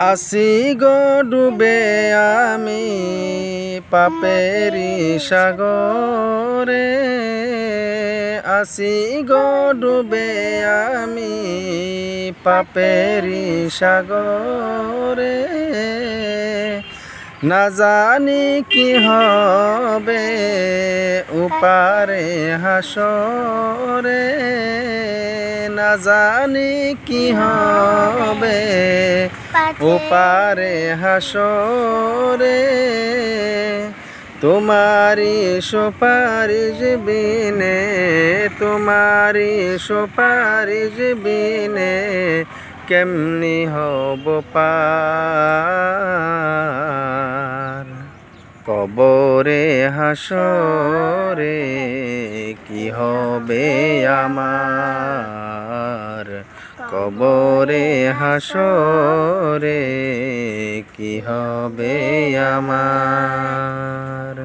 আসি গো ডুবে আমি পাপেরি সাগরে, আসি গো ডুবে আমি পাপেরি সাগরে। না জানি কি হবে উপারে হাসরে, না জানি কি হবে ওপারে হাসরে। তোমারি সুপারিশ বিনে, তোমারি সুপারিশ বিনে কেমনি হব পার। কবরে হাসরে কি হবে আমার, কবরে হাসরে কি হবে আমার।